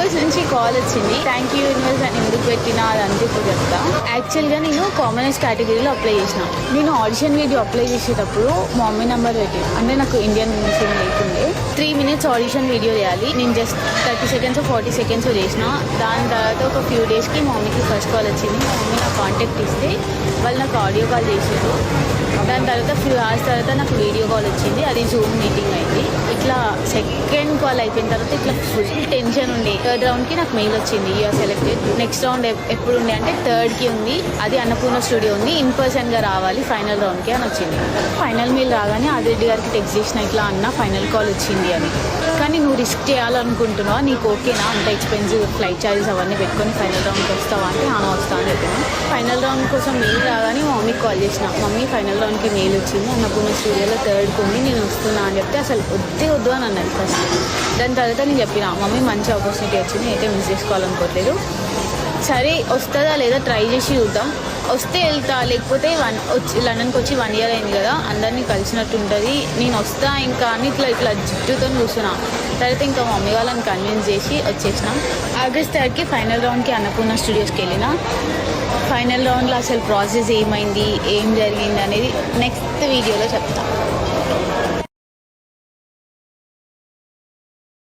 Universe నుంచి call వచ్చింది. Thank you universe అని ఎందుకు పెట్టినా అదంతా ఇప్పుడు చెప్తా. యాక్చువల్గా నేను కామనర్స్ కేటగిరీలో అప్లై చేసిన. నేను ఆడిషన్ వీడియో అప్లై చేసేటప్పుడు మా మమ్మీ నెంబర్ పెట్టి, అంటే నాకు ఇండియన్ ముస్లిం లేకుండే. 3 minutes ఆడిషన్ వీడియో చేయాలి. నేను జస్ట్ 30 seconds 40 seconds చేసిన. దాని తర్వాత ఒక ఫ్యూ డేస్కి మా మమ్మీకి ఫస్ట్ కాల్ వచ్చింది. మా మమ్మీ నాకు కాంటాక్ట్ ఇస్తే వాళ్ళు నాకు ఆడియో కాల్ చేసారు. దాని తర్వాత ఫ్యూ అవర్స్ తర్వాత నాకు వీడియో కాల్ వచ్చింది. అది జూమ్ మీటింగ్ అయింది. ఇట్లా సెకండ్ కాల్ అయిపోయిన తర్వాత ఇట్లా ఫుల్ టెన్షన్ ఉండే. 3rd రౌండ్కి నాకు మెయిల్ వచ్చింది, యూఆర్ సెలెక్టెడ్. నెక్స్ట్ రౌండ్ ఎప్పుడు ఉండే అంటే 3rdకి ఉంది. అది అన్నపూర్ణ స్టూడియో ఉంది. ఇన్ పర్సన్గా రావాలి ఫైనల్ రౌండ్కి అని వచ్చింది. ఫైనల్ మెయిల్ రాగానే ఆదిరెడ్డి గారికి టెక్స్ట్ చేసిన, ఇట్లా అన్న ఫైనల్ కాల్ వచ్చింది అని. కానీ నువ్వు రిస్క్ చేయాలనుకుంటున్నావా, నీకు ఓకేనా, అంత ఎక్స్పెన్సివ్ ఫ్లైట్ ఛార్జెస్ అవన్నీ పెట్టుకొని ఫైనల్ రౌండ్కి వస్తావా అంటే వస్తా అని చెప్పాను. ఫైనల్ రౌండ్ కోసం మెయిల్ రాగానే మా మమ్మీకి కాల్ చేసిన. మమ్మీ ఫైనల్ రౌండ్కి మెయిల్ వచ్చింది, అన్నపూర్ణ స్టూడియోలో 3rdకి ఉంది, నేను వస్తున్నా అని చెప్తే అసలు వద్దు అని అన్నది ఫస్ట్. దాని తర్వాత నేను చెప్పిన, మమ్మీ మంచి ఆపర్చునిటీ వచ్చింది, అయితే మిస్ చేసుకోవాలనుకోవట్లేదు, సరే వస్తుందా లేదా ట్రై చేసి చూద్దాం, వస్తే వెళ్తా, లేకపోతే లండన్కి వచ్చి 1 year అయింది కదా, అందరినీ కలిసినట్టు ఉంటుంది, నేను వస్తా ఇంకా అని ఇట్లా జుట్టుతో కూర్చున్నా. తర్వాత ఇంకా మమ్మీ వాళ్ళని కన్విన్స్ చేసి వచ్చేసినాం. ఆగస్ట్ 3rdకి ఫైనల్ రౌండ్కి అన్నపూర్ణ స్టూడియోస్కి వెళ్ళిన. ఫైనల్ రౌండ్లో అసలు ప్రాసెస్ ఏమైంది, ఏం జరిగింది అనేది నెక్స్ట్ వీడియోలో చెప్తాను.